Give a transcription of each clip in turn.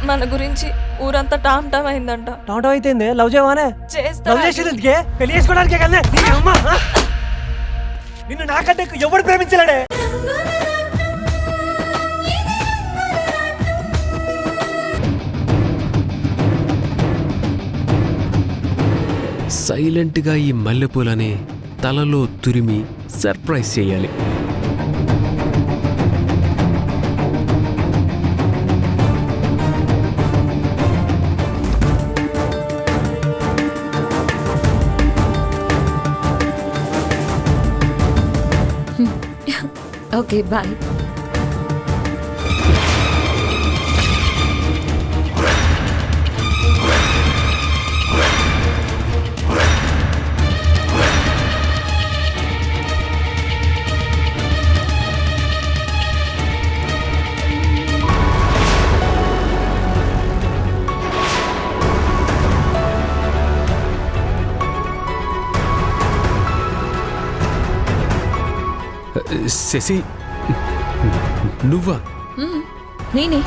మన గురించి ఊరంతా టామ్ టామ్ అయిందంట. టమాటో అయితే లవ్ చేయవానే? లవ్ చేసేందుకే పెళ్లి చేసుకోవడానికే కదా. నిన్ను నాకంటే ఎవడు ప్రేమించలేడే. సైలెంట్గా ఈ మల్లెపూలని తలలో తురిమి సర్ప్రైజ్ చేయాలి. Okay bye. శశి, నువ్వా? నేనే.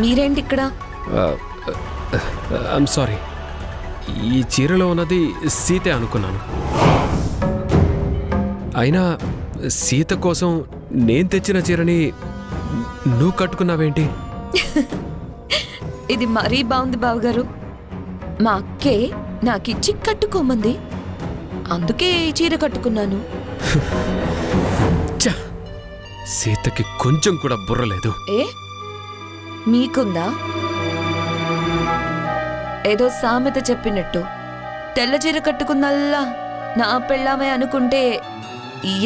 మీరేంటి ఇక్కడ? ఐమ్ సారీ, ఈ చీరలో ఉన్నది సీతే అనుకున్నాను. అయినా సీత కోసం నేను తెచ్చిన చీరని నువ్వు కట్టుకున్నావేంటి? ఇది మరీ బాగుంది బావగారు. మా అక్కే నాకిచ్చి కట్టుకోమంది, అందుకే ఈ చీర కట్టుకున్నాను. సీతకి కొంచెం కూడా బుర్రలేదు. ఏ మీకుందా? ఏదో సామెత చెప్పినట్టు తెల్ల చీర కట్టుకున్నల్లా నా పెళ్ళామే అనుకుంటే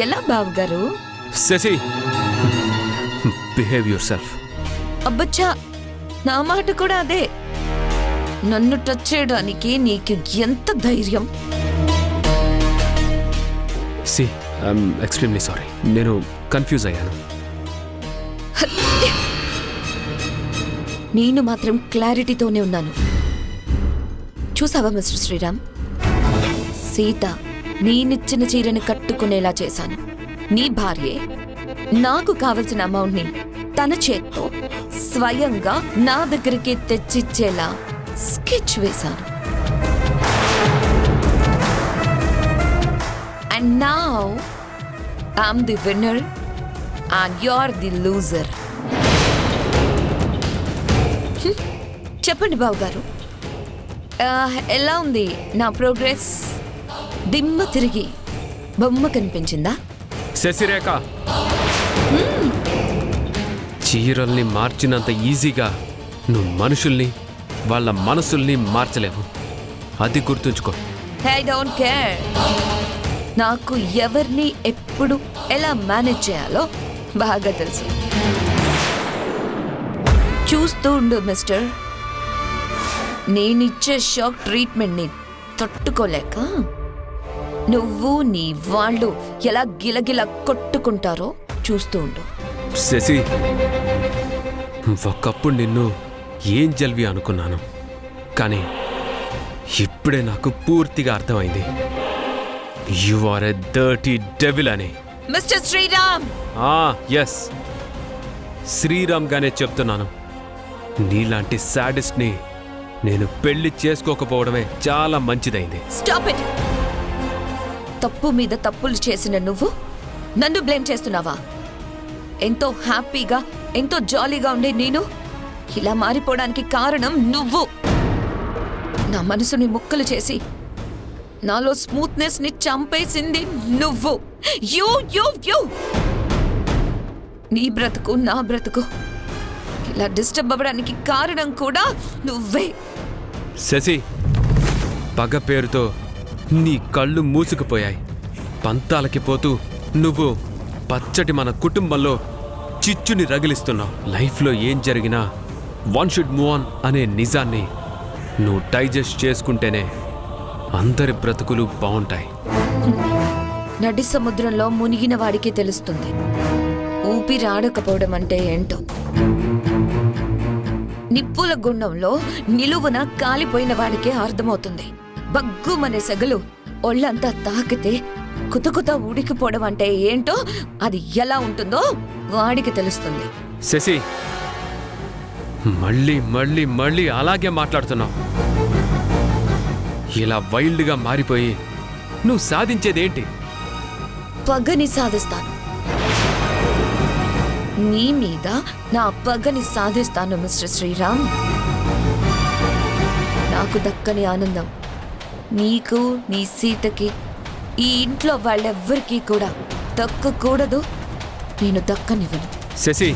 ఎలా బావగారు? Shashi, behave yourself. అబ్బచ్చా, నా మాట కూడా అదే. నన్ను టచ్ చేయడానికి నీకు ఎంత ధైర్యం? See, I'm extremely sorry. నేను కన్ఫ్యూజ్ అయ్యాను. నేను మాత్రం క్లారిటీతోనే ఉన్నాను. చూసావా మిస్టర్ శ్రీరామ్, సీత నేనిచ్చిన చీరని కట్టుకునేలా చేశాను. నీ భార్యే నాకు కావలసిన అమౌంట్ని తన చేత్తో స్వయంగా నా దగ్గరికి తెచ్చిచ్చేలా స్కెచ్ వేశాను. And now I'm the winner and you're the loser. చెప్పండి బాబు గారు, ఎలా ఉంది నా ప్రోగ్రెస్? దిమ్మ తిరిగి బొమ్మ కనిపించిందా? శశిరేఖ, చీరల్ని మార్చినంత ఈజీగా నువ్వు మనుషుల్ని, వాళ్ళ మనసుల్ని మార్చలేవు. అది గుర్తుంచుకో. I don't care. నాకు ఎవరిని ఎప్పుడు ఎలా మేనేజ్ చేయాలో బాగా తెలుసు. చూస్తూ ఉండు మిస్టర్. నేనిచ్చే షాక్ ట్రీట్మెంట్ని తట్టుకోలేక నువ్వు నీ వాళ్ళు ఎలా గిలగిల కొట్టుకుంటారో చూస్తూ ఉండు. శశి, ఒకప్పుడు నిన్ను ఏం జల్వి అనుకున్నాను, కానీ ఇప్పుడే నాకు పూర్తిగా అర్థమైంది. You are a dirty devil అని. మిస్టర్ శ్రీరామ్. ఎస్, శ్రీరామ్ గానే చెప్తున్నాను. నీలాంటి సాడిస్ట్ని నేను పెళ్లి చేసుకోకపోవడమే చాలా మంచిదైంది. Stop it. తప్పు మీద తప్పులు చేసిన నువ్వు నన్ను బ్లేమ్ చేస్తున్నావా? ఎంతో హ్యాపీగా, ఎంతో జాలీగా ఉండే నేను ఇలా మారిపోవడానికి కారణం నువ్వు. నా మనసుని ముక్కలు చేసి నాలో స్మూత్నెస్ ని చంపేసింది నువ్వు. యూ యూ యూ నీ బ్రతుకు, నా బ్రతుకు ఇలా డిస్టర్బ్ అవ్వడానికి కారణం కూడా నువ్వే. శశి, పగ పేరుతో నీ కళ్ళు మూసుకుపోయాయి. పంతాలకి పోతూ నువ్వు పచ్చటి మన కుటుంబంలో చిచ్చుని రగిలిస్తున్నావు. లైఫ్లో ఏం జరిగినా వన్ షుడ్ మూవ్ ఆన్ అనే నిజాన్ని నువ్వు డైజెస్ట్ చేసుకుంటేనే అందరి బ్రతుకులు బాగుంటాయి. నడి సముద్రంలో మునిగిన వాడికి తెలుస్తుంది ఊపిరాడకపోవడం అంటే ఏంటో. నిప్పుల గుండంలో నిలువున కాలిపోయిన వాడికే అర్థమవుతుంది బగ్గుమనే సెగలు ఒళ్ళంతా తాకితే కుతకుత ఉడికిపోవడం అంటే ఏంటో, అది ఎలా ఉంటుందో వాడికి తెలుస్తుంది. శశి, మళ్ళీ మళ్ళీ మళ్ళీ అలాగే మాట్లాడుతున్నావు. ఇలా వైల్డ్గా మారిపోయి నువ్వు సాధించేదేంటి? పగని సాధిస్తాను. నీ మీద నా పగని సాధిస్తాను మిస్టర్ శ్రీరామ్. నాకు దక్కని ఆనందం నీకు, నీ సీతకి, ఈ ఇంట్లో వాళ్ళెవ్వరికీ కూడా దక్కకూడదు. నేను దక్కనివ్వను. శశి,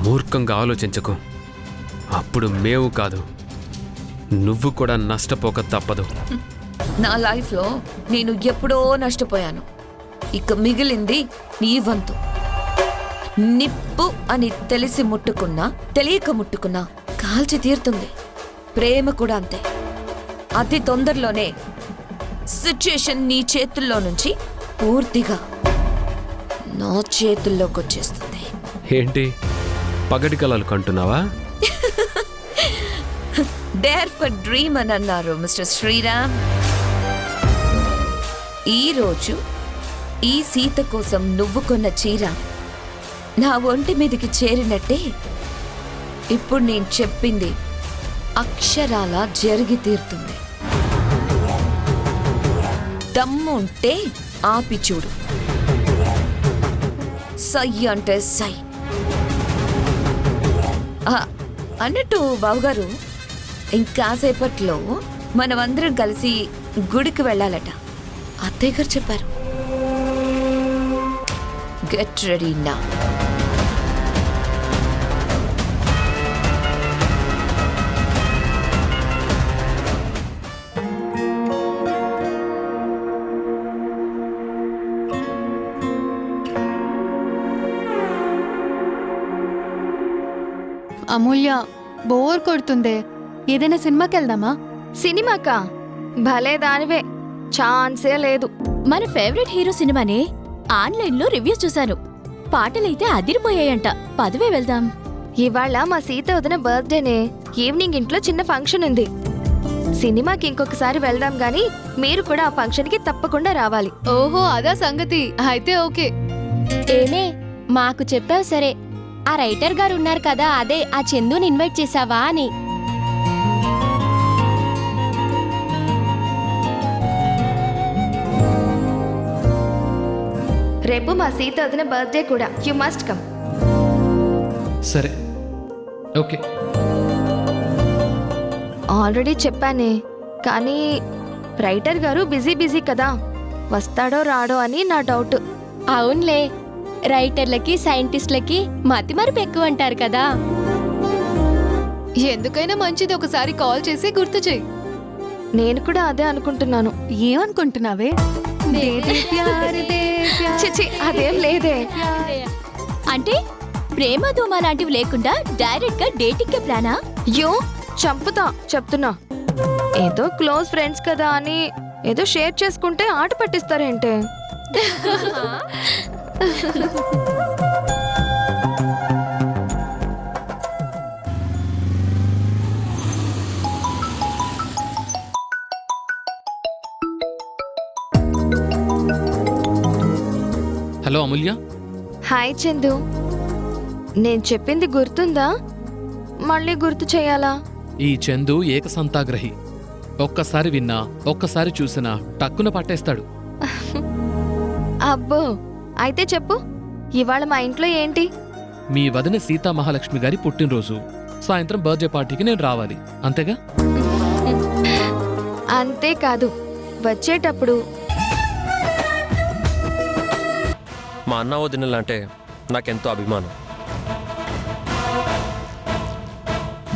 మూర్ఖంగా ఆలోచించకు. అప్పుడు మేము కాదు, నువ్వు కూడా నష్టపోక తప్పదు. నా లైఫ్లో నేను ఎప్పుడో నష్టపోయాను. ఇక మిగిలింది నీ వంతు. నిప్పు అని తెలిసి ముట్టుకున్నా, తెలియక ముట్టుకున్నా కాల్చి తీరుతుంది. ప్రేమ కూడా అంతే. అతి తొందరలోనే సిచ్యుయేషన్ నీ చేతుల్లో నుంచి పూర్తిగా నా చేతుల్లోకి వచ్చేస్తుంది. ఏంటి పగటి కలలు కంటున్నావా? డేర్ ఫర్ డ్రీమ్ అని అన్నారు మిస్టర్ శ్రీరామ్. ఈరోజు ఈ సీత కోసం నువ్వు కొన్న చీర నా ఒంటి మీదకి చేరినట్టే ఇప్పుడు నేను చెప్పింది అక్షరాల జరిగి తీరుతుంది. దమ్ముంటే ఆపి చూడు. సై అంటే సై. అన్నట్టు బావగారు, ఇంకాసేపట్లో మనమందరం కలిసి గుడికి వెళ్ళాలట. అత్తయ్య గారు చెప్పారు. గెట్ రెడీ నా. అమూల్య, బోర్ కొడుతుందే, ఏదైనా సినిమాకి వెళ్దామా? సినిమాకా? భలే దానివే, ఛాన్సే లేదు. మన ఫేవరెట్ హీరో సినిమానే ఆన్లైన్లో రివ్యూ చూశాను. పాటలైతే అదిరిపోయాయంట. పదవే వెళ్దాం. ఇవాళ మా సీత వదిన బర్త్డేనే. ఈవినింగ్ ఇంట్లో చిన్న ఫంక్షన్ ఉంది. సినిమాకి ఇంకొకసారి వెళ్దాం గాని మీరు కూడా ఆ ఫంక్షన్కి తప్పకుండా రావాలి. ఓహో, అదా సంగతి. అయితే ఓకే. ఏమే, మాకు చెప్పావు సరే. ఆ రైటర్ గారు ఉన్నారు కదా, అదే ఆ చందుని ఇన్వైట్ చేసావా అని. రేపు మా సీత వదిన బర్త్డే కూడా. You must come. సరే, ఓకే. ఆల్రెడీ చెప్పానే, కానీ రైటర్ గారు బిజీ కదా, వస్తాడో రాడో అని నా డౌట్. అవునులే, రైటర్లకి సైంటిస్టులకి మతిమరుపు ఎక్కువ అంటారు కదా. ఎందుకైనా మంచిది, ఒకసారి కాల్ చేసి గుర్తు చెయ్యి. నేను కూడా అదే అనుకుంటున్నాను. ఏమనుకుంటున్నావే? చిచి, అదేం లేదే. అంటే ప్రేమ ధూమ లాంటివి లేకుండా డైరెక్ట్ గా డేటింగ్ కే ప్లానా? యో, చంపుతా చెప్తున్నా. ఏదో క్లోజ్ ఫ్రెండ్స్ కదా అని ఏదో షేర్ చేసుకుంటే ఆట పట్టిస్తారేంటే? హలో అమూల్య. హాయ్ చందు, నేను చెప్పింది గుర్తుందా? మళ్ళీ గుర్తు చేయాలా? ఈ చందు ఏకసంతాగ్రహి. ఒక్కసారి విన్నా, ఒక్కసారి చూసినా టక్కున పట్టేస్తాడు. అబ్బో, అయితే చెప్పు, ఇవాళ మా ఇంట్లో ఏంటి? మీ వదిన సీతా మహాలక్ష్మి గారి పుట్టినరోజు. సాయంత్రం బర్త్డే పార్టీకి నేను రావాలి, అంతేగా? అంతేకాదు, వచ్చేటప్పుడు మా అన్న వదినలంటే నాకెంతో అభిమానం.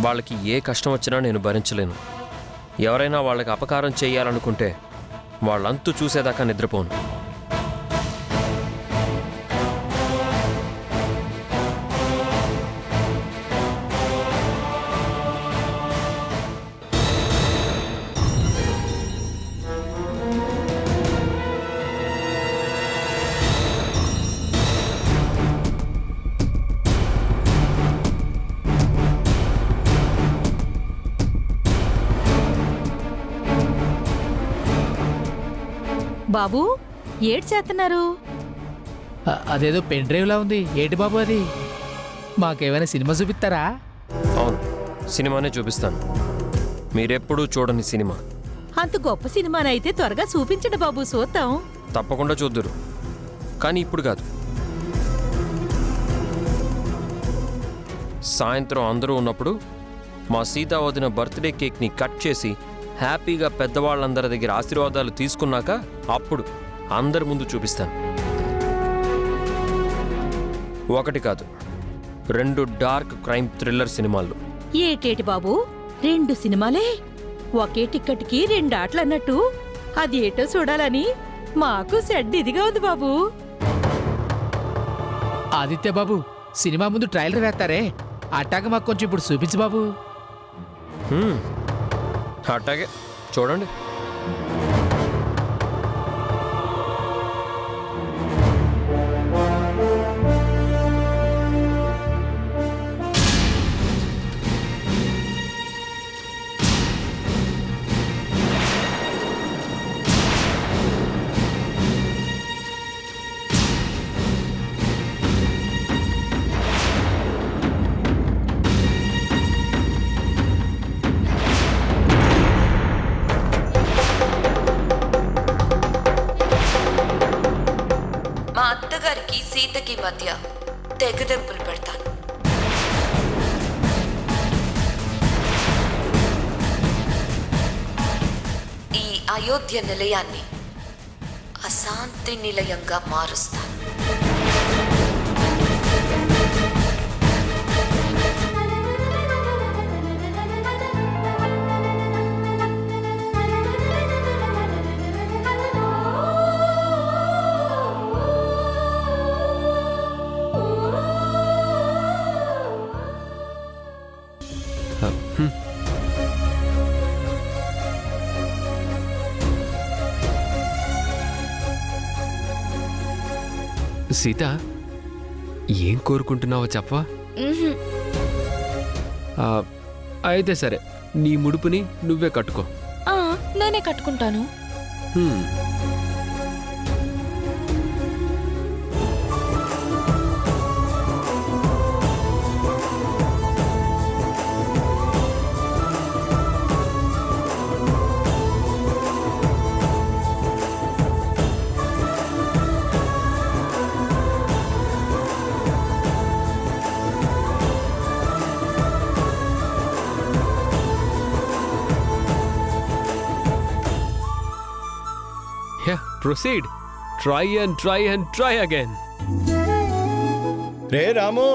వాళ్ళకి ఏ కష్టం వచ్చినా నేను భరించలేను. ఎవరైనా వాళ్ళకి అపకారం చేయాలనుకుంటే వాళ్ళంతూ చూసేదాకా నిద్రపోను. బాబు, ఏడ్ చేస్తున్నారు? అదేదో పెన్ డ్రైవ్ లా ఉంది. ఏంటి బాబు అది? మాకేమైనా సినిమా చూపిస్తారా? అవును, సినిమానే చూపిస్తాను. మీరెప్పుడూ చూడని సినిమా. అంత గొప్ప సినిమానైతే త్వరగా చూపించండి బాబు, చూద్దాం. తప్పకుండా చూద్దురు, కానీ ఇప్పుడు కాదు. సాయంత్రం అందరూ ఉన్నప్పుడు మా సీతా వదిన బర్త్డే కేక్ని కట్ చేసి హ్యాపీగా పెద్దవాళ్ళందరి దగ్గర ఆశీర్వాదాలు తీసుకున్నాక అప్పుడు అందరి ముందు చూపిస్తాను. 1 కాదు, 2 డార్క్ క్రైమ్ థ్రిల్లర్ సినిమాలు. ఏటేటి బాబు, 2 సినిమాలే? ఒకే టిక్కెట్కి 2 ఆటలు అన్నట్టు. అది ఏటో చూడాలని మాకు సెడ్ ఇదిగా ఉంది బాబు. ఆదిత్య బాబు, సినిమా ముందు ట్రైలర్ వేస్తారే, అట్టాక మాకు కొంచెం ఇప్పుడు చూపించు బాబు. అట్టాగే చూడండి. మా అత్తగారికి సీతకి మధ్య తెగదెంపులు పెడతాను. ఈ అయోధ్య నిలయాన్ని అశాంతి నిలయంగా మారుస్తాను. సీత, ఏం కోరుకుంటున్నావో చెప్పవా? అయితే సరే, నీ ముడుపుని నువ్వే కట్టుకో. నేనే కట్టుకుంటాను. హ్మ్. Yeah, proceed. Try and try and try again. రే రాము,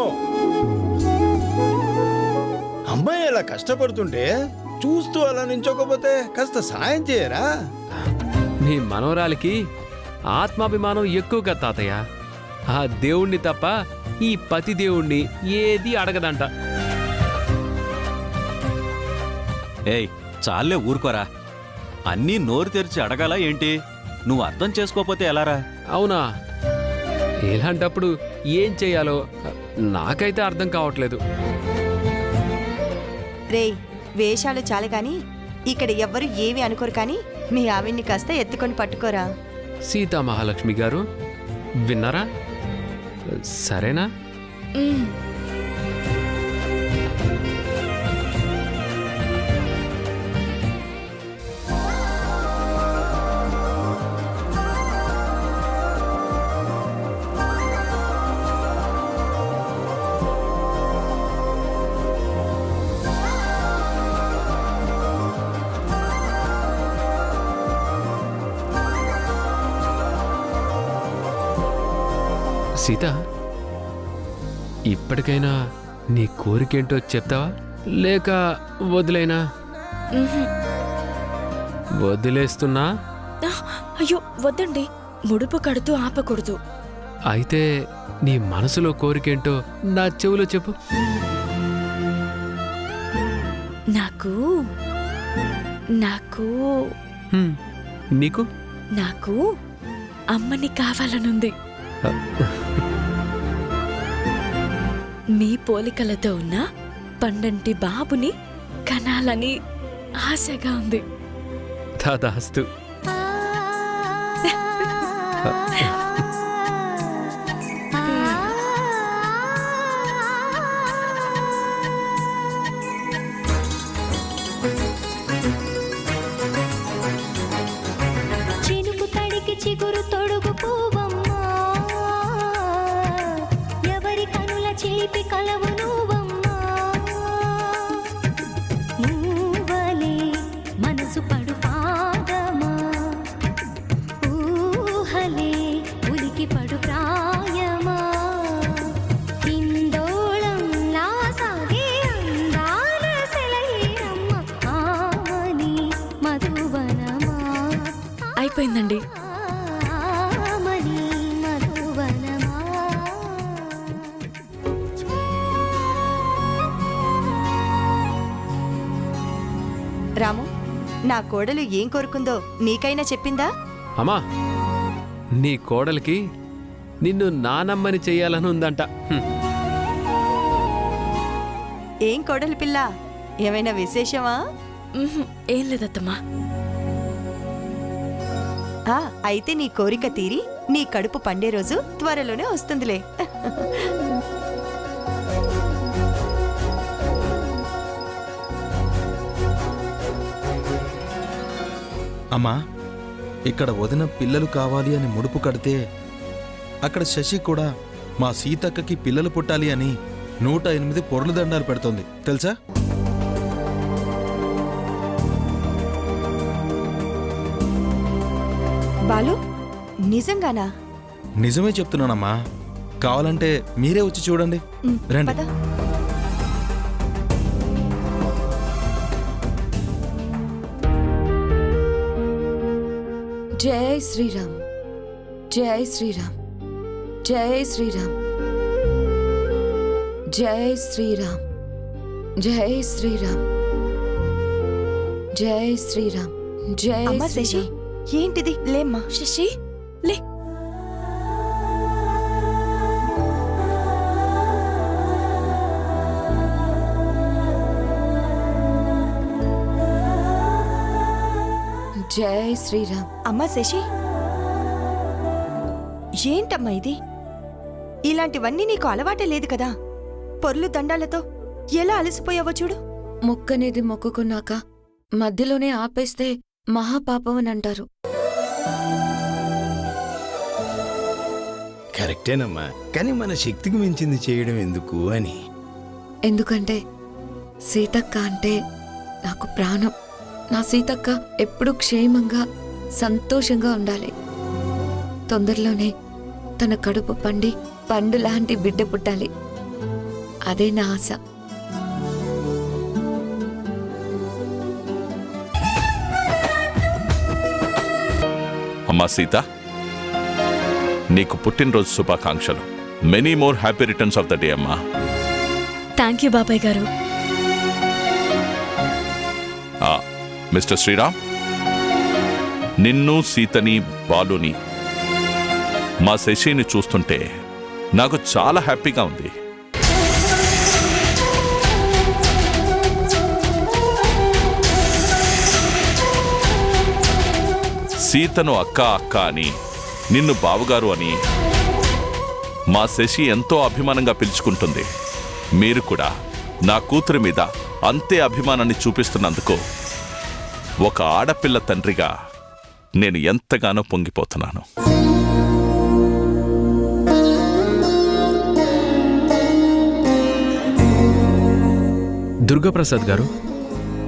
అమ్మాయి అలా కష్టపడుతుంటే చూస్తూ అలా నించోకపోతే కాస్త సాయం చేయరా? నీ మనవరాలికి ఆత్మాభిమానం ఎక్కువ కదా తాతయ్య. ఆ దేవుణ్ణి తప్ప ఈ పతి దేవుణ్ణి ఏది అడగదంట. ఏయ్, చాలే ఊరుకోరా. అన్నీ నోరు తెరిచి అడగాల ఏంటి? నువ్వు అర్థం చేసుకోపోతే ఎలారా? అవునా? ఇలాంటప్పుడు ఏం చెయ్యాలో నాకైతే అర్థం కావట్లేదు. రేయ్, వేషాలు చాలు కానీ ఇక్కడ ఎవ్వరు ఏమి అనుకోరు, కానీ మీ ఆవిడ్ని కాస్త ఎత్తుకొని పట్టుకోరా. సీతా మహాలక్ష్మి గారు, విన్నారా? సరేనా? సీత, ఇప్పటికైనా నీ కోరికేంటో చెప్తావా, లేక వదిలేనా? వదిలేస్తున్నా? అయ్యో వద్దండి, ముడుపు కడుతూ ఆపకూడదు. అయితే నీ మనసులో కోరికేంటో నా చెవులో చెప్పు. నాకు నాకు హ్మ్, నీకు? నాకు అమ్మని కావాలనుంది. మీ పోలికలతో ఉన్న పండంటి బాబుని కనాలని ఆశగా ఉంది. తదాస్తు. అయిపోయిందండి. రాము, నా కోడలు ఏం కోరుకుందో నీకైనా చెప్పిందా? అమ్మా, నీ కోడలికి నిన్ను నానమ్మని చెయ్యాలని ఉందంట. ఏం కోడలు పిల్ల, ఏమైనా విశేషమా? ఏం లేదత్తమ్మా. అయితే నీ కోరిక తీరి నీ కడుపు పండే రోజు త్వరలోనే వస్తుందిలే. అమ్మా, ఇక్కడ వదిన పిల్లలు కావాలి అని ముడుపు కడితే అక్కడ శశి కూడా మా సీతక్కకి పిల్లలు పుట్టాలి అని 108 పొర్లు దండాలు పెడుతోంది తెలుసా? బాలు, నిజంగానా? నిజమే చెప్తున్నానమ్మా. కావాలంటే మీరే వచ్చి చూడండి. రండి. పద. జై శ్రీరామ్, జై శ్రీరామ్, జై శ్రీరామ్, జై శ్రీరామ్, జై శ్రీరామ్, జై శ్రీరామ్, జై అమ్మా శశి, ఏంటిది? లేమ్మా. శశి లే. జై శ్రీరామ్. అమ్మా శశి, ఏంటమ్మా ఇది? ఇలాంటివన్నీ నీకు అలవాటే లేదు కదా. పొర్లు దండాలతో ఎలా అలసిపోయావో చూడు. మొక్కనేది మొక్కుకున్నాక మధ్యలోనే ఆపేస్తే మహాపాపం అని అంటారు. కరెక్టేనమ్మా, కానీ మన శక్తికి మించింది చేయడం ఎందుకు అని. ఎందుకంటే సీతక్క అంటే నాకు ప్రాణం. నా సీతక్క ఎప్పుడూ క్షేమంగా సంతోషంగా ఉండాలి. తొందరలోనే తన కడుపు పండి పండు లాంటి బిడ్డ పుట్టాలి. అదే నా ఆశ. అమ్మా సీత, నీకు పుట్టినరోజు శుభాకాంక్షలు. Many more happy returns of the day అమ్మా. థ్యాంక్ యూ బాబాయ్ గారు. మిస్టర్ శ్రీరామ్, నిన్ను, సీతని, బాలుని, మా శశిని చూస్తుంటే నాకు చాలా హ్యాపీగా ఉంది. సీతను అక్క అక్క అని, నిన్ను బావగారు అని మా శశి ఎంతో అభిమానంగా పిలుచుకుంటుంది. మీరు కూడా నా కూతురి మీద అంతే అభిమానాన్ని చూపిస్తున్నందుకు ఒక ఆడపిల్ల తండ్రిగా నేను ఎంతగానో పొంగిపోతున్నాను. దుర్గాప్రసాద్ గారు,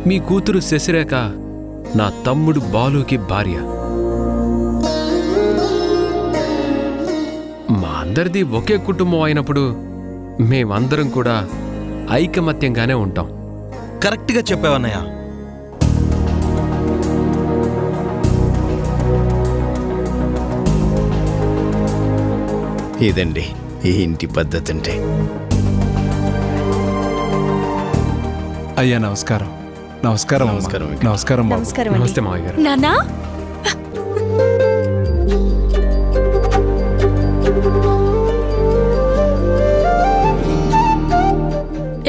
మీ కూతురు శశిరేఖ నా తమ్ముడు బాలుకి భార్య. మా అందరిది ఒకే కుటుంబం అయినప్పుడు మేమందరం కూడా ఐకమత్యంగానే ఉంటాం. కరెక్ట్గా చెప్పావన్నయ్య. ఇదండి ఈ ఇంటి పద్ధతి అంటే. అయ్యా నమస్కారం. నమస్కారం. నమస్కారం. నమస్కారం బాబు. నమస్తే మావయ్య గారు. నాన్నా,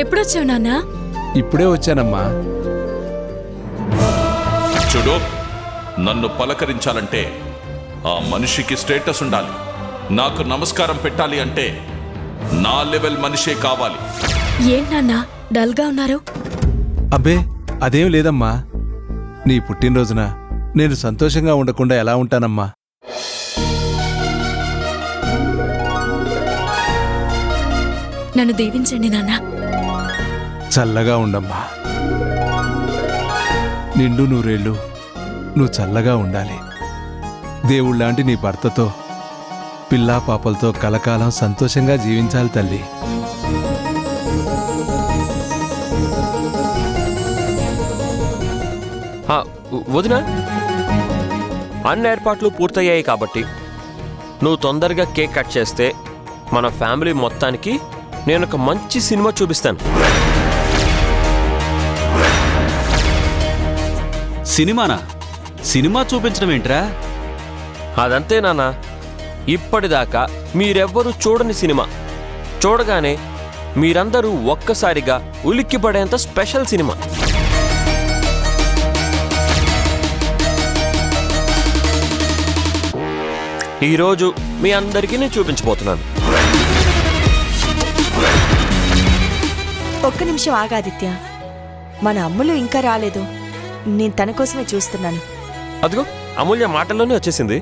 ఎప్పుడొచ్చావు నాన్నా? ఇప్పుడే వచ్చానమ్మా. చూడు, నన్ను పలకరించాలంటే ఆ మనిషికి స్టేటస్ ఉండాలి. నాకు నమస్కారం పెట్టాలి అంటే నా లెవెల్ మనిషే కావాలి. ఏంటన్నా డల్గా ఉన్నారు? అబ్బే అదేం లేదమ్మా. నీ పుట్టినరోజున నేను సంతోషంగా ఉండకుండా ఎలా ఉంటానమ్మా? నన్ను దీవించండి నాన్నా. చల్లగా ఉండమ్మా. నిండు నూరేళ్ళు నువ్వు చల్లగా ఉండాలి. దేవుళ్ళలాంటి నీ భర్తతో పిల్లా పాపలతో కలకాలం సంతోషంగా జీవించాలి తల్లి. వదినా, అన్ని ఏర్పాట్లు పూర్తయ్యాయి కాబట్టి నువ్వు తొందరగా కేక్ కట్ చేస్తే మన ఫ్యామిలీ మొత్తానికి నేను ఒక మంచి సినిమా చూపిస్తాను. సినిమానా? సినిమా చూపించడం ఏంట్రా? అదంతే నాన్న, ఇప్పటిదాకా మీరెవ్వరూ చూడని సినిమా. చూడగానే మీరందరూ ఒక్కసారిగా ఉలిక్కిపడేంత స్పెషల్ సినిమా. ఈరోజు మీ అందరికీ నేను చూపించబోతున్నాను. ఒక్క నిమిషం ఆగాదిత్య, మన అమ్ములు ఇంకా రాలేదు. నేను తన కోసమే చూస్తున్నాను. అదిగో అమూల్య మాటల్లోనే వచ్చేసింది.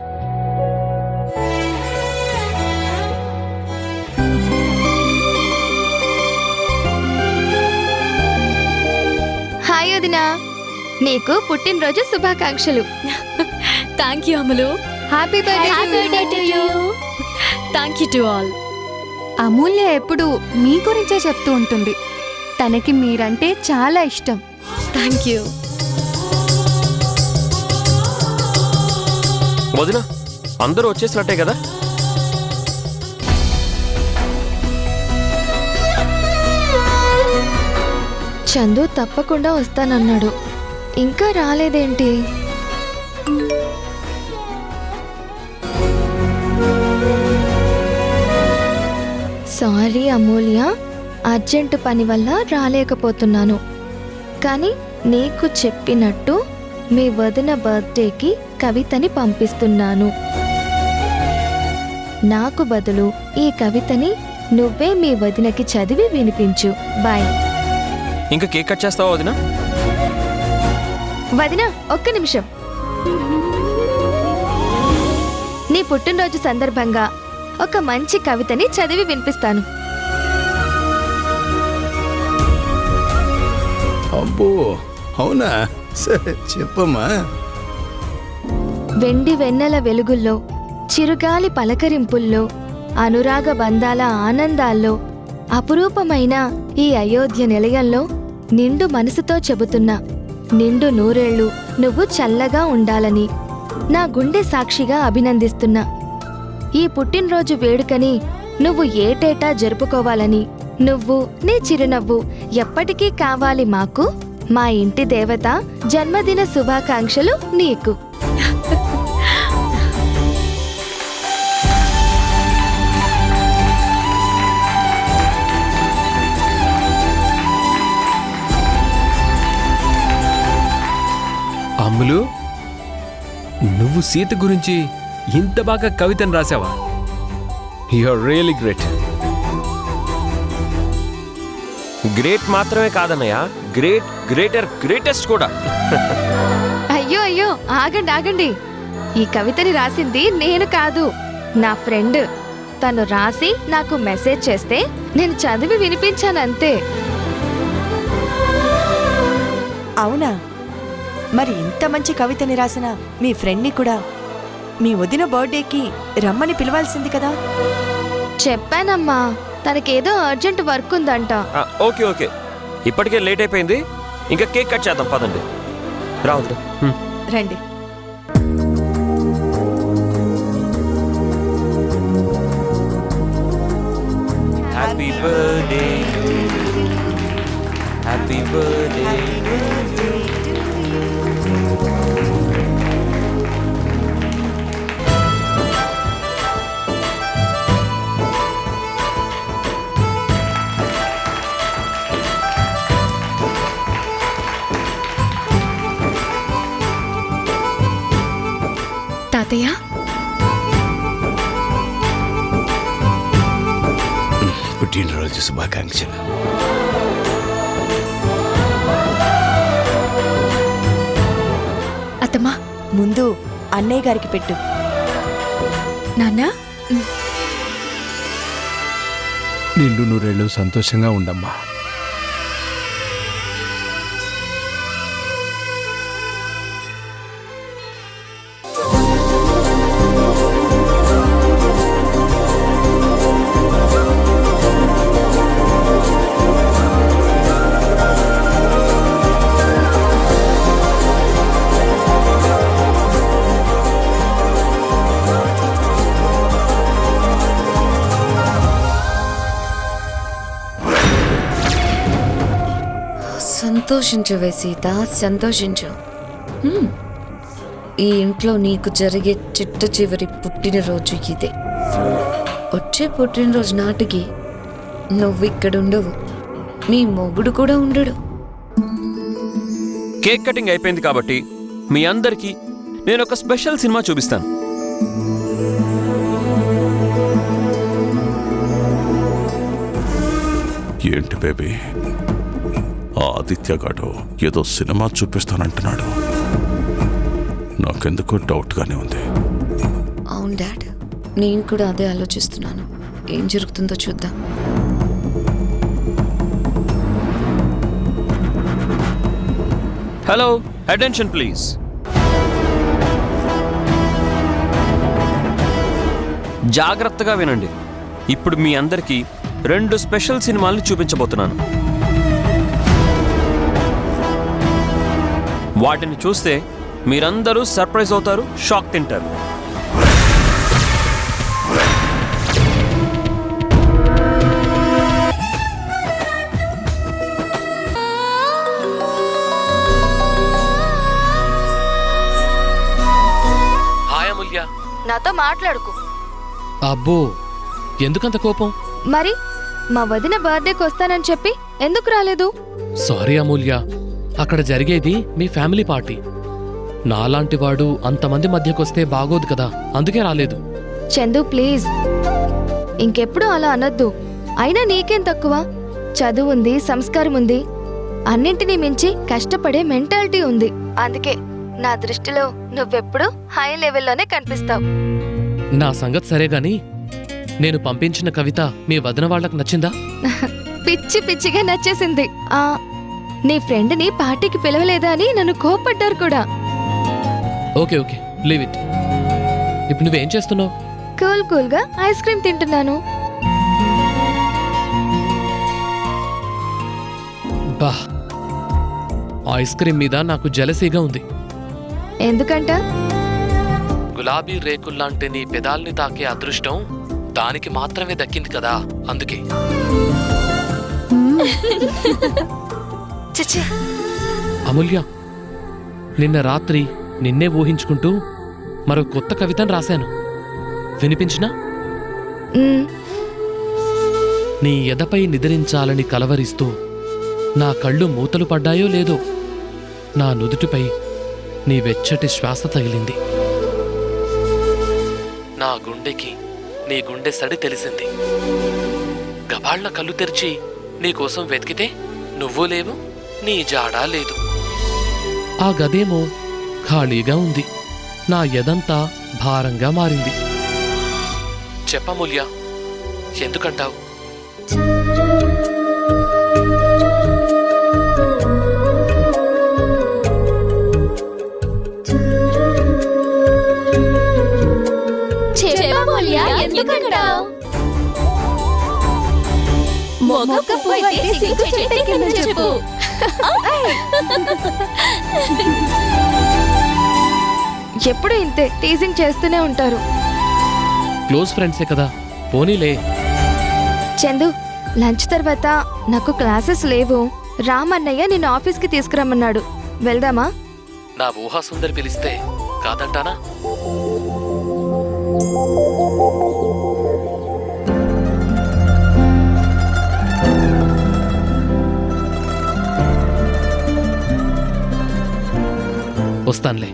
హాయ్ వదినా, నీకు పుట్టినరోజు శుభాకాంక్షలు. Thank you Amalu. Happy birthday to you. Thank you to all. Amulya ఎప్పుడు మీ గురించే చెప్తూ ఉంటుంది. తనకి మీరంటే చాలా ఇష్టం. Thank you. వదిన, అందరూ వచ్చేసినట్టే కదా? చందు తప్పకుండా వస్తానన్నాడు, ఇంకా రాలేదేంటి? సారీ అమూల్య, అర్జెంటు పని వల్ల రాలేకపోతున్నాను. కానీ నీకు చెప్పినట్టు మీ వదిన బర్త్డేకి కవితని పంపిస్తున్నాను. నాకు బదులు ఈ కవితని నువ్వే మీ వదినకి చదివి వినిపించు. బాయ్. ఇంకా కేక్ కట్ చేస్తావా వదిన? వదిన, ఒక్క నిమిషం. నీ పుట్టినరోజు సందర్భంగా ఒక మంచి కవితని చదివి వినిపిస్తాను. అబ్బో, అవునా? సరే చెప్పమ్మా. వెండి వెన్నెల వెలుగుల్లో, చిరుగాలి పలకరింపుల్లో, అనురాగ బంధాల ఆనందాల్లో, అపురూపమైన ఈ అయోధ్య నిలయంలో నిండు మనసుతో చెబుతున్నా, నిండు నూరేళ్లు నువ్వు చల్లగా ఉండాలని నా గుండె సాక్షిగా అభినందిస్తున్నా. ఈ పుట్టినరోజు వేడుకని నువ్వు ఏటేటా జరుపుకోవాలని, నువ్వు నీ చిరునవ్వు ఎప్పటికీ కావాలి మాకు. మా ఇంటి దేవత జన్మదిన శుభాకాంక్షలు నీకు. అమ్ములు, నువ్వు సీత గురించి ఇంత బాగా కవితను రాసావా? You are really great. గ్రేట్ మాత్రమే కాదన్నయ్య, గ్రేట్, గ్రేటర్, గ్రేటెస్ట్ కూడా. అయ్యో అయ్యో, ఆగండి ఆగండి. ఈ కవితని రాసింది నేను కాదు, నా ఫ్రెండ్. తను రాసి నాకు మెసేజ్ చేస్తే నేను చదివి వినిపించానంతే. అవునా? మరి ఇంత మంచి కవితని రాసిన మీ ఫ్రెండ్ని కూడా మీ వదిన బర్త్డేకి రమ్మని పిలవాల్సింది కదా? చెప్పానమ్మా, తనకేదో అర్జెంట్ వర్క్ ఉందంట. ఓకే ఓకే, ఇప్పటికే లేట్ అయిపోయింది. ఇంకా కేక్ కట్ చేద్దాం, పదండి. రావద్దు. రండి. Happy birthday, happy birthday. తాతయ్య, పుట్టినరోజు శుభాకాంక్షలు. అత్తమ్మా, ముందు అన్నయ్య గారికి పెట్టు. నాన్నా, నిండు నూరేళ్ళు సంతోషంగా ఉండమ్మా. సంతోషించవే సీత, సంతోషించు. ఈ ఇంట్లో నీకు జరిగే చిట్ట చివరి పుట్టినరోజు ఇదే. వచ్చే పుట్టినరోజు నాటికి నువ్వు ఇక్కడుండవు, నీ మొగుడు కూడా ఉండడు. కేక్ కటింగ్ అయిపోయింది కాబట్టి మీ అందరికీ నేను ఒక స్పెషల్ సినిమా చూపిస్తాను. ఏంటి బేబీ, ఆ ఆదిత్య గాడు ఏదో సినిమా చూపిస్తానంటున్నాడు. నాకెందుకో డౌట్గానే ఉంది. అవును డాడ్, నేను కూడా అదే ఆలోచిస్తున్నాను. ఏం జరుగుతుందో చూద్దాం. Hello, attention please. జాగ్రత్తగా వినండి. ఇప్పుడు మీ అందరికీ 2 స్పెషల్ సినిమాల్ని చూపించబోతున్నాను. వాటిని చూస్తే మీరందరూ సర్ప్రైజ్ అవుతారు, షాక్ తింటారు. హాయ్ అమూల్య. నాతో మాట్లాడుకు. అబ్బో, ఎందుకంత కోపం? మరి మా వదిన బర్త్డేకి వస్తానని చెప్పి ఎందుకు రాలేదు? సారీ అమూల్య, అక్కడ జరిగేది మీ ఫ్యామిలీ పార్టీ. నాలాంటి వాడు అంతమంది మధ్యకొస్తే బాగోదు కదా, అందుకే రాలేదు. చందు ప్లీజ్, ఇంకెప్పుడు అలా అనొద్దు. అయినా నీకేం తక్కువ? చదువుంది, సంస్కారం ఉంది, అన్నింటినీ మించి కష్టపడే మెంటాలిటీ ఉంది. అందుకే నా దృష్టిలో నువ్వెప్పుడు హై లెవెల్లోనే కనిపిస్తావు. నా సంగతి సరే గాని, నేను పంపించిన కవిత మీ వదిన వాళ్ళకు నచ్చిందా? పిచ్చి పిచ్చిగా నచ్చేసింది. నీ ఫ్రెండ్ని పార్టీకి పిలవలేదా అని నన్ను కోపడ్డారు కూడా. Okay okay, leave it. ఇప్పుడు నువ్వేం చేస్తున్నావు? కూల్ కూల్గా ఐస్ క్రీమ్ తింటున్నాను. బా, ఐస్ క్రీమ్ మీద నాకు జెలసీగా ఉంది. ఎందుకంట? గులాబీ రేకుల్లాంటి నీ పెదాల్ని తాకే అదృష్టం దానికి మాత్రమే దక్కింది కదా, అందుకే. అమూల్య, నిన్న రాత్రి నిన్నే ఊహించుకుంటూ మరో కొత్త కవితను రాశాను. వినిపించినా? నీ ఎదపై నిద్రించాలని కలవరిస్తూ నా కళ్ళు మూతలు పడ్డాయో లేదో, నా నుదుటిపై నీ వెచ్చటి శ్వాస తగిలింది. నా గుండెకి నీ గుండె సడి తెలిసింది. గబాళ్ల కళ్ళు తెరిచి నీకోసం వెతికితే నువ్వు లేవు, నీ జాడా లేదు. ఆ గదేమో ఖాళీగా ఉంది. నా ఎదంతా భారంగా మారింది. చెప్పమూల్య, ఎందుకంటావు? ఎందుకంటావు? మొగొక్క పువ్వైతే సిగ్గు చెట్టెక్కిందని చెప్పు. ఎప్పుడు ఇంతే టీజింగ్ చేస్తూనే ఉంటారు. క్లోజ్ ఫ్రెండ్సే కదా, పోనీలే. చందు, లంచ్ తర్వాత నాకు క్లాసెస్ లేవు. రామన్నయ్య నిన్ను ఆఫీస్కి తీసుకురమ్మన్నాడు. వెళ్దామా? నా ఊహా సుందరి పిలిస్తే కాదంటానా? వస్తానులే.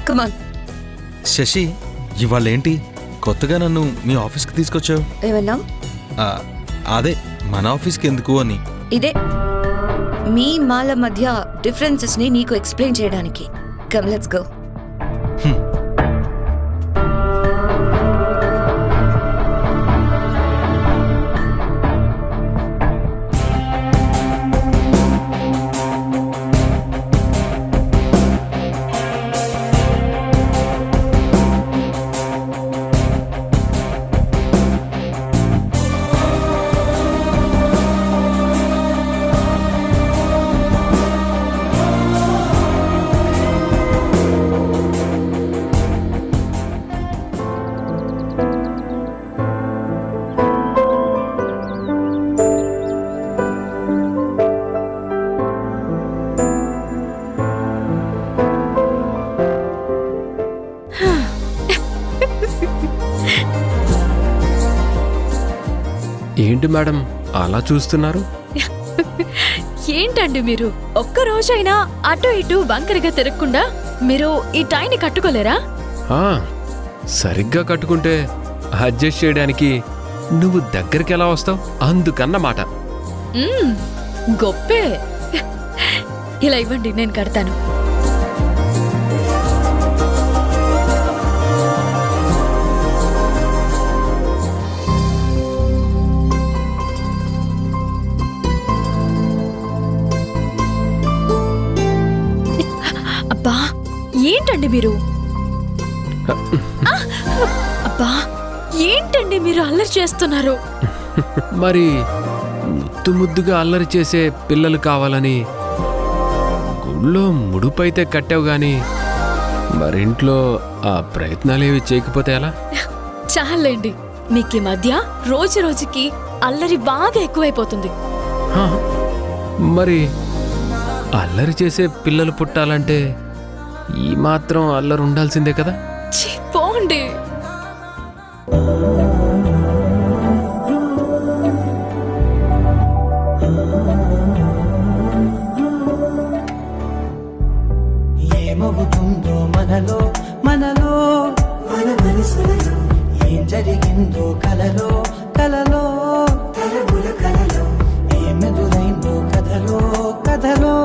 కమాన్. శశి, ఇవాళ ఏంటి కొత్తగా నన్ను మీ ఆఫీస్కి తీసుకొచ్చావు? ఏమన్నా? అదే మన ఆఫీస్కి ఎందుకు అని. ఇదే మీ మాల మధ్య డిఫరెన్సెస్ ని నీకు ఎక్స్ప్లెయిన్ చేయడానికి. Come let's go. ఏంటి మేడం అలా చూస్తున్నారు? ఏంటండి మీరు ఒక్క రోజైనా అటు ఇటు వంకరగా తిరగకుండా మీరు ఈ టైని కట్టుకోలేరా? ఆ, సరిగ్గా కట్టుకుంటే అడ్జస్ట్ చేయడానికి నువ్వు దగ్గరికి ఎలా వస్తావు అందుకన్నమాట. గొప్పే. ఇలా ఇవ్వండి, నేను కడతాను. అబ్బా ఏంటండి మీరు? అబ్బా ఏంటండి మీరు అల్లరి చేస్తున్నారు? మరి ముద్దు ముద్దుగా అల్లరి చేసే పిల్లలు కావాలని గుళ్ళో ముడుపైతే కట్టావు గాని మరింట్లో ఆ ప్రయత్నాలేవి చేయకపోతే ఎలా? చాలండి, మీకు ఈ మధ్య రోజు రోజుకి అల్లరి బాగా ఎక్కువైపోతుంది. మరి అల్లరి చేసే పిల్లలు పుట్టాలంటే ఈ మాత్రం అల్లరి ఉండాల్సిందే కదా? ఛీ, పోండి. ఏమవుతుందో మనలో మనలో మన మనసులలో, ఏం జరిగిందో కలలో కలలో తలముల కలలో, ఏమెదురైందో కథలో కథలో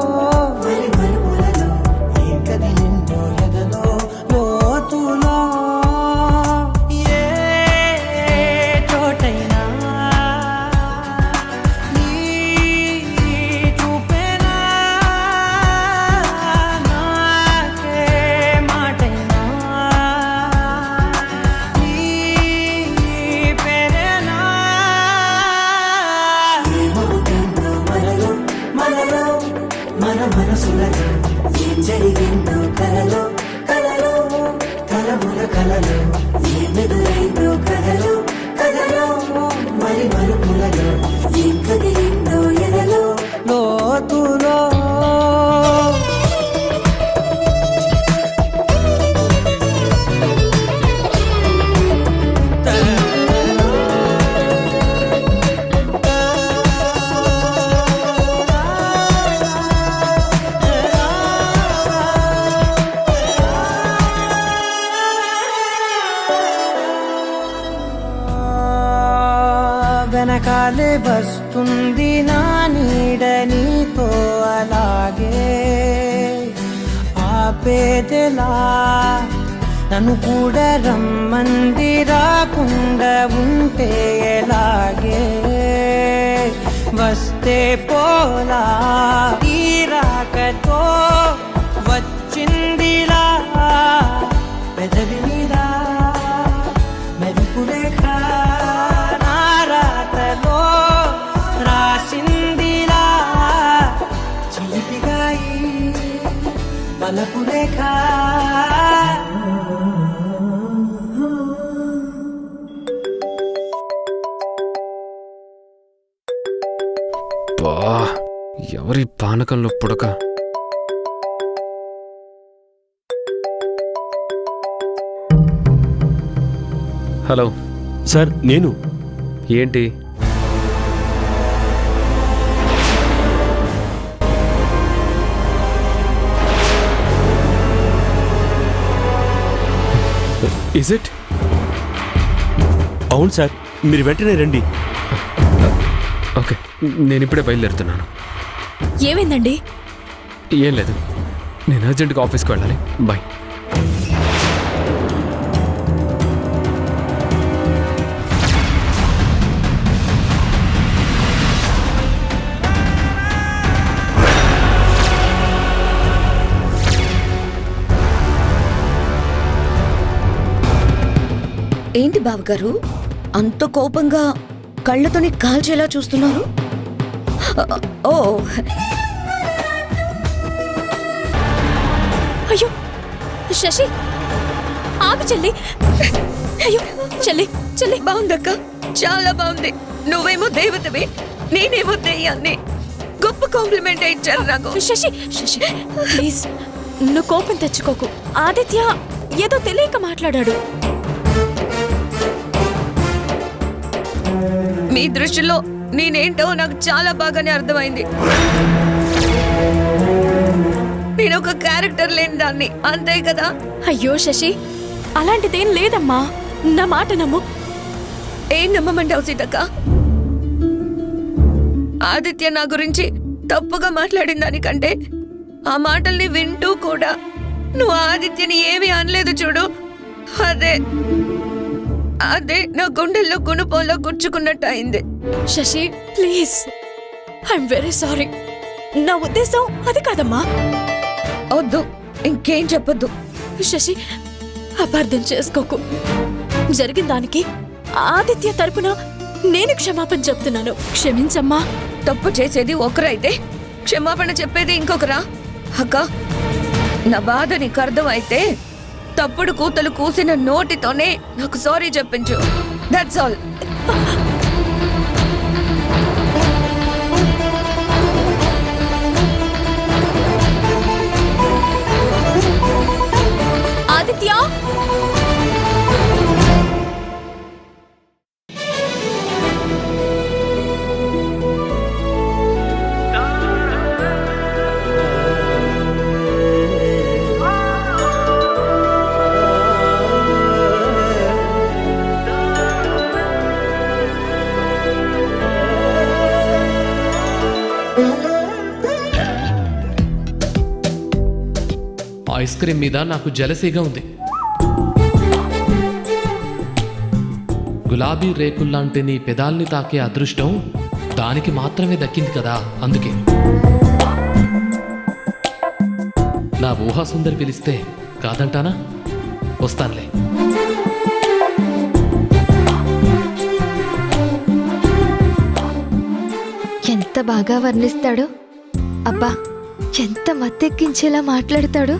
మరి మరుపులలో, ఏం కదిలిందో ఎదలో లోతులో, ఏ చోటైనా నీ చూపేనా, నాకే మాటైనా నీ పేరేనా. ఏమవుతుందో మనలో మనలో మన మనసులలో, ఏం జరిగిందో కలలో కలలో తలముల కలలో, ఏమెదురైందో కథలో కథలో మరి మలుపులలో, ఏం కదిలిందో ఎదలో లోతులో. వెనకాలే వస్తుంది నా నీడ నీతో అలాగే, ఆపేదెలా నన్ను కూడా రమ్మంది రాకుండా ఉంటే ఎలాగే, వస్తే పోలా ఈ రాకతో వచ్చిందిలా పెదవి మీద మెరుపులేఖ రాతలో రాసిందిలా చిలిపిగాయి బలపులేఖ. బా, ఎవరి పానకంలో పుడక. హలో సార్, నేను. ఏంటి? Is it? అవును సార్, మీరు వెంటనే రండి. ఓకే, నేను ఇప్పుడే బయలుదేరుతున్నాను. ఏమైందండి? ఏం లేదు, నేను అర్జెంటుగా ఆఫీస్కి వెళ్ళాలి. బాయ్. ఏంటి బావగారు అంత కోపంగా కళ్ళతోని కాల్చేలా చూస్తున్నారు? ఓ అయ్యో శశి, ఆగు చెల్లి. అయ్యో చెల్లి చెల్లి. బాగుందక్క, చాలా బాగుంది. నువ్వేమో దేవతవే, నేనేమో దెయ్యాన్ని. గొప్ప కాంప్లిమెంట్ ఇచ్చారు నాకు. శశి శశి ప్లీజ్, నువ్వు కోపం తెచ్చుకోకు. ఆదిత్య ఏదో తెలియక మాట్లాడాడు. మీ దృష్టిలో నేనేంటో నాకు చాలా బాగానే అర్థమైంది. నేను ఒక క్యారెక్టర్ లేని దాన్ని, అంతే కదా? అయ్యో శశి, అలాంటిదేం లేదమ్మా, నా మాట నమ్ము. ఏం నమ్మమంటావు సీతక్క? ఆదిత్య నా గురించి తప్పుగా మాట్లాడిన దానికంటే ఆ మాటల్ని వింటూ కూడా నువ్వు ఆదిత్యని ఏమీ అనలేదు చూడు, అదే అదే నా గుండెల్లో గుణపంలో గుచ్చుకున్నట్టు అయింది. Sasi please, I'm very sorry. నా ఉద్దేశం అది కాదమ్మా. వద్దు, ఇంకేం చెప్పొద్దు. శశి, అపార్థం చేసుకోకు. జరిగిన దానికి ఆదిత్య తరపున నేను క్షమాపణ చెప్తున్నాను. క్షమించమ్మా. తప్పు చేసేది ఒకరైతే క్షమాపణ చెప్పేది ఇంకొకరా? అక్క, నా బాధ నీకు అర్థమైతే తప్పుడు కూతలు కూసిన నోటితోనే నాకు సారీ చెప్పించు. That's all. Aditya, ice cream మీద నాకు జలసీగా ఉంది. గులాబీ రేకుల్లాంటి నీ పెదాల్ని తాకే అదృష్టం దానికి మాత్రమే దక్కింది కదా, అందుకే. నా ఊహా సుందరి పిలిస్తే కాదంటానా? వస్తానులే. ఎంత బాగా వర్ణిస్తాడు. అబ్బా, ఎంత మత్తెక్కించేలా మాట్లాడతాడు.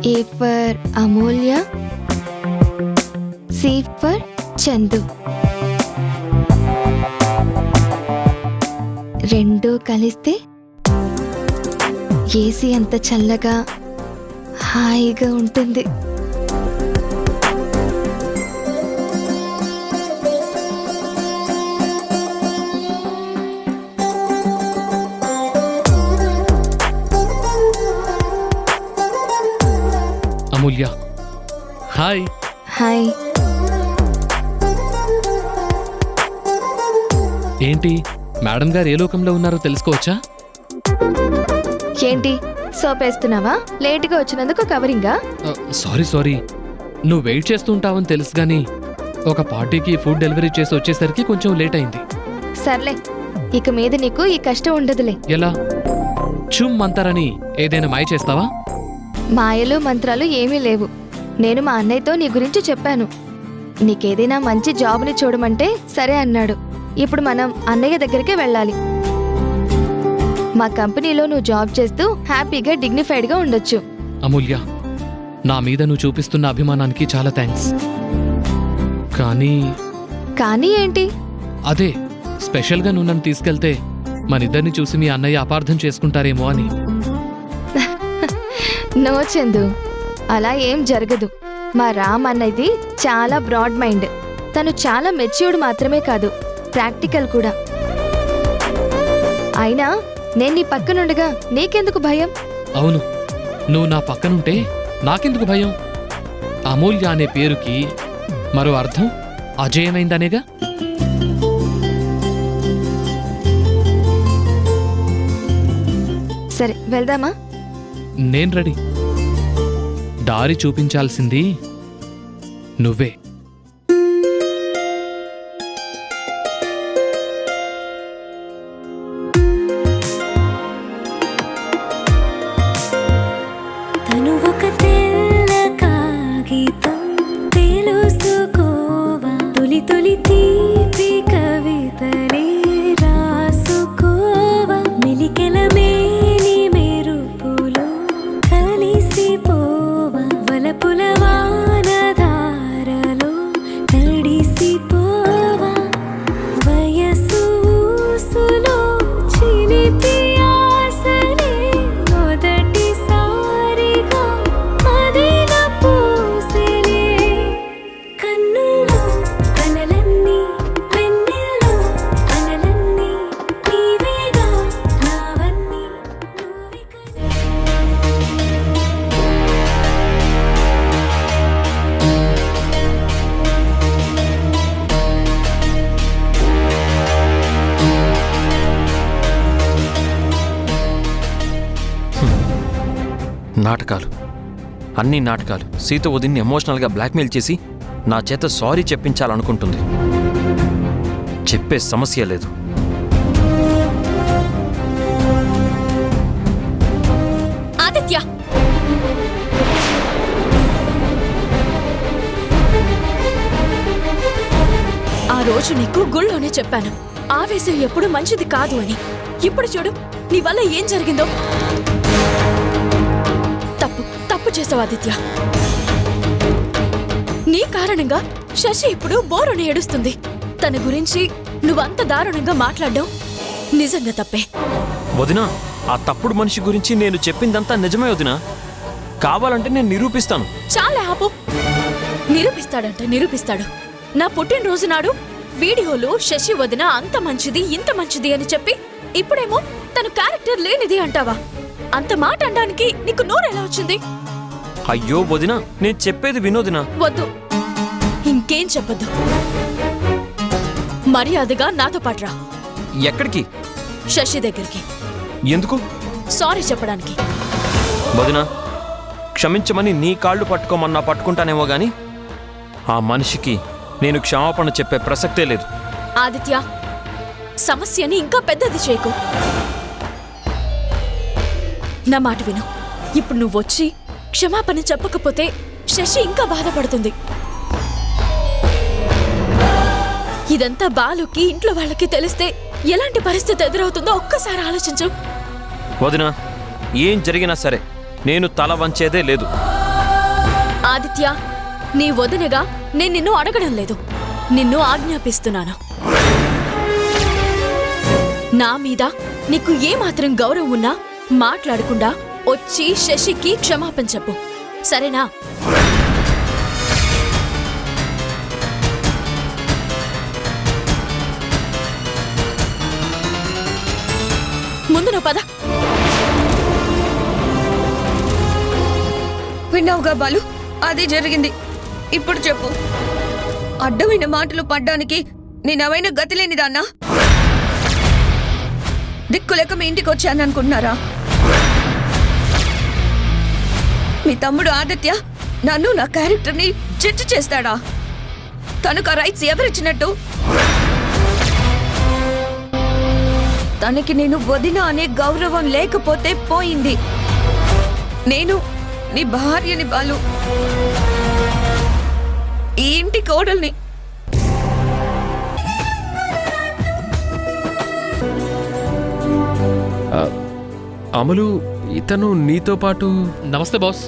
A for Amulya, C for Chandu. రెండు కలిస్తే ఏసీ అంత చల్లగా హాయిగా ఉంటుంది. అమూల్య, హాయ్. హాయ్. ఏంటి, మేడం గారు ఏ లోకంలో ఉన్నారో తెలుసుకోవచ్చా? ఏంటి సోపేస్తున్నావా? లేటుగా వచ్చినందుకు కవరింగా? సారీ, నువ్వు వెయిట్ చేస్తూ ఉంటావని తెలుసు గానీ ఒక పార్టీకి ఫుడ్ డెలివరీ చేసి వచ్చేసరికి కొంచెం లేట్ అయింది. సర్లే, ఇక మీద నీకు ఈ కష్టం ఉండదులే. ఎలా? చుమ్ మంతరని ఏదైనా మాయ చేస్తావా? మాయలు మంత్రాలు ఏమీ లేవు. నేను మా అన్నయ్యతో నీ గురించి చెప్పాను. నీకేదైనా మంచి జాబ్ని చూడమంటే సరే అన్నాడు. ఇప్పుడు మనం అన్నయ్య దగ్గరికి వెళ్ళాలి. మా కంపెనీలో నువ్వు జాబ్ చేస్తూ హ్యాపీగా డిగ్నిఫైడ్గా ఉండొచ్చు. అమూల్య, నా మీద నువ్వు చూపిస్తున్న అభిమానానికి చాలా థ్యాంక్స్. కానీ ఏంటి? అదే, స్పెషల్గా నువ్వు నన్ను తీసుకెళ్తే మనిద్దరిని చూసి మీ అన్నయ్య అపార్థం చేసుకుంటారేమో అని. నో చందు, అలా ఏం జరగదు. మా రామ్ అన్నయ్యది చాలా బ్రాడ్ మైండ్. తను చాలా మెచ్యూర్డ్ మాత్రమే కాదు, ప్రాక్టికల్ కూడా. అయినా నేను నీ పక్కనుండగా నీకెందుకు భయం? అవును, నువ్వు నా పక్కనుంటే నాకెందుకు భయం? అమూల్య అనే పేరుకి మరో అర్థం అజేయమైందనేగా. సరే, వెళ్దామా? నేను రెడీ. దారి చూపించాల్సింది నువ్వే. తను ఒక తెల్ల కాగితం, తెలుసుకోవా తొలి తొలి తీపి కవితలే రాసుకోవా. మెలికెల మేని మెరుపులో కలిసిపోవా, వలపుల వాన ధారలో నాటకాలు, అన్ని నాటకాలు. సీత వదిన్ని ఎమోషనల్గా బ్లాక్మెయిల్ చేసి నా చేత సారీ చెప్పించాలనుకుంటుంది. చెప్పే సమస్య లేదు. ఆదిత్య, ఆ రోజు నీకు గుళ్ళోనే చెప్పాను, ఆవేశం ఎప్పుడు మంచిది కాదు అని. ఇప్పుడు చూడు నీ వల్ల ఏం జరిగిందో. తప్పు చేసావు ఆదిత్య. నీ కారణంగా శశి ఇప్పుడు బోరుని ఏడుస్తుంది. తన గురించి నువ్వంత దారుణంగా మాట్లాడడం నిజంగా తప్పే. వదినా, ఆ తప్పుడు మనిషి గురించి నేను చెప్పిందంతా నిజమే వదినా. కావాలంటే నేను నిరూపిస్తాను. చాలా ఆపు. నిరూపిస్తాడు. నా పుట్టినరోజు నాడు వీడియోలో శశి వదిన అంత మంచిది ఇంత మంచిది అని చెప్పి ఇప్పుడేమో తన క్యారెక్టర్ లేనిది అంటావా? అంత మాట అనడానికి నీకు నోరు ఎలా వచ్చింది? అయ్యో వదినా, నేను చెప్పేది వినోదినా. వద్దు, ఇంకేం చెప్పొద్దు. మర్యాదగా నాతో పాటురా. ఎక్కడికి? శశి దగ్గరికి. ఎందుకు? సారీ చెప్పడానికి. వదినా, క్షమించమని నీ కాళ్ళు పట్టుకోమన్నా పట్టుకుంటానేమో గాని ఆ మనిషికి నేను క్షమాపణ చెప్పే ప్రసక్తే లేదు. ఆదిత్య, సమస్యని ఇంకా పెద్దది చేయకు. నా మాట విను. ఇప్పుడు నువ్వొచ్చి క్షమాపణ చెప్పకపోతే శశి ఇంకా బాధపడుతుంది. ఇదంతా బాలుకి ఇంట్లో వాళ్ళకి తెలిస్తే ఎలాంటి పరిస్థితి ఎదురవుతుందో ఒక్కసారి ఆలోచించు. వదినా, ఏం జరిగినా సరే నేను తల వంచేదే లేదు. ఆదిత్య, నీ వదినగా నేను నిన్ను అడగడం లేదు, నిన్ను ఆజ్ఞాపిస్తున్నాను. నా మీద నీకు ఏమాత్రం గౌరవం ఉన్నా మాట్లాడకుండా వచ్చి శశికి క్షమాపణ చెప్పు, సరేనా? ముందు నువ్వు పద. విన్నావుగా బాలు, అదే జరిగింది. ఇప్పుడు చెప్పు, అడ్డమైన మాటలు పడ్డానికి నేనవైనా గతిలేనిదాన్నా? దిక్కులేక మీ ఇంటికి వచ్చాననుకుంటున్నారా? మీ తమ్ముడు ఆదిత్య నన్ను నా క్యారెక్టర్ని జడ్జి చేస్తాడా? తనకు ఆ రైట్స్ ఎవరిచ్చినట్టు? తనకి నేను వదిన అనే గౌరవం లేకపోతే పోయింది. నేను నీ భార్యని బాలు, ఈ ఇంటి కోడల్ని. అమలు, ఇతను నీతో పాటు. నమస్తే బాస్,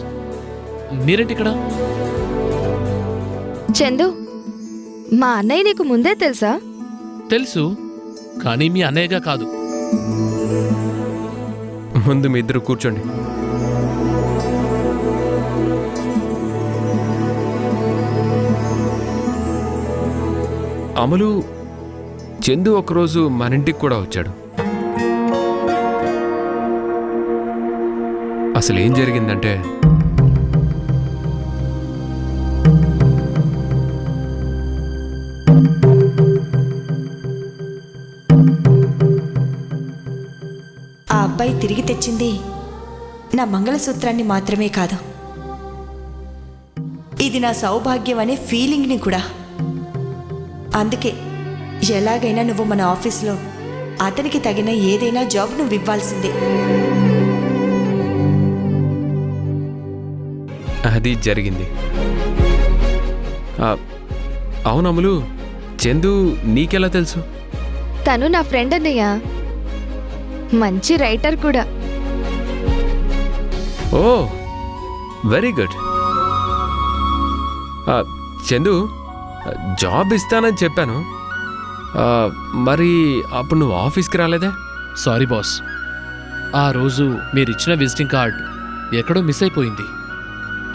మీరేంటి ఇక్కడ? చందు, మా అన్నయ్య నీకు ముందే తెలుసా? తెలుసు, కానీ మీ అన్నయ్యగా కాదు. ముందు మీ ఇద్దరు కూర్చోండి. అమలు, చందు ఒకరోజు మన ఇంటికి కూడా వచ్చాడు. అసలు ఏం జరిగిందంటే, ఆ అబ్బాయి తిరిగి తెచ్చింది నా మంగళసూత్రాన్ని మాత్రమే కాదు, ఇది నా సౌభాగ్యం అనే ఫీలింగ్ని కూడా. అందుకే ఎలాగైనా నువ్వు మన ఆఫీస్లో అతనికి తగిన ఏదైనా జాబ్ నువ్వు ఇవ్వాల్సిందే. అది జరిగింది. అవునమ్ములు, చందు నీకెలా తెలుసు? తను నా ఫ్రెండ్ అన్నయ్య, మంచి రైటర్ కూడా. ఓ, వెరీ గుడ్. చందు, జాబ్ ఇస్తానని చెప్పాను, మరి అప్పుడు నువ్వు ఆఫీస్కి రాలేదే? సారీ బాస్, ఆ రోజు మీరిచ్చిన విజిటింగ్ కార్డ్ ఎక్కడో మిస్ అయిపోయింది,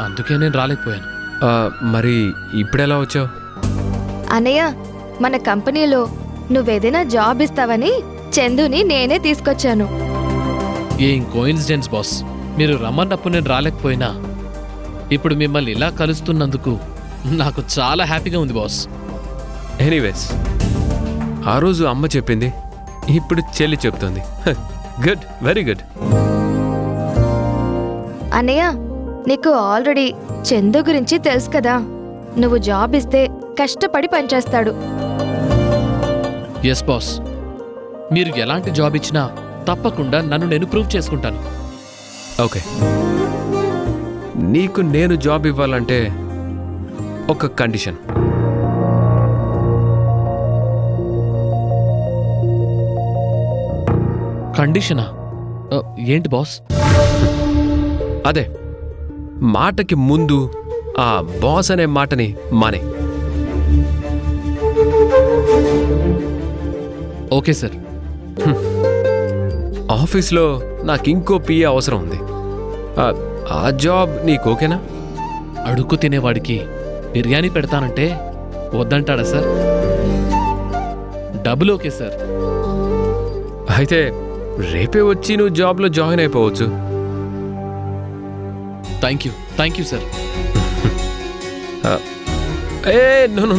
అందుకే నేను రాలేకపోయాను. మరి ఇప్పుడెలా వచ్చావు? అన్నయ్య, మన కంపెనీలో నువ్వేదైనా జాబ్ ఇస్తావని చందుని నేనే తీసుకొచ్చాను. ఏం కోయిన్సిడెన్స్ బాస్, మీరు రమ్మన్నప్పుడు నేను రాలేకపోయినా ఇప్పుడు మిమ్మల్ని ఇలా కలుస్తున్నందుకు నాకు చాలా హ్యాపీగా ఉంది బాస్. ఎనీవేస్, ఆ రోజు అమ్మ చెప్పింది, ఇప్పుడు చెల్లి చెప్తుంది. Good, very good. అన్నయ్య నీకు ఆల్రెడీ చందు గురించి తెలుసు కదా, నువ్వు జాబ్ ఇస్తే కష్టపడి పనిచేస్తాడు. ఎస్ బాస్, మీరు ఎలాంటి జాబ్ ఇచ్చినా తప్పకుండా నన్ను నేను ప్రూవ్ చేసుకుంటాను. ఓకే, నీకు నేను జాబ్ ఇవ్వాలంటే ఒక కండిషన్. కండిషనా? ఏంటి బాస్? అదే, మాటకి ముందు ఆ బాస్ అనే మాటని మానే. Okay sir. ఆఫీస్లో నాకు ఇంకో పిఏ అవసరం ఉంది. ఆ జాబ్ నీకు ఓకేనా? అడుక్కు తినేవాడికి బిర్యానీ పెడతానంటే వద్దంటాడా సార్? Double okay sir. అయితే రేపే వచ్చి నువ్వు జాబ్లో జాయిన్ అయిపోవచ్చు. Thank you sir.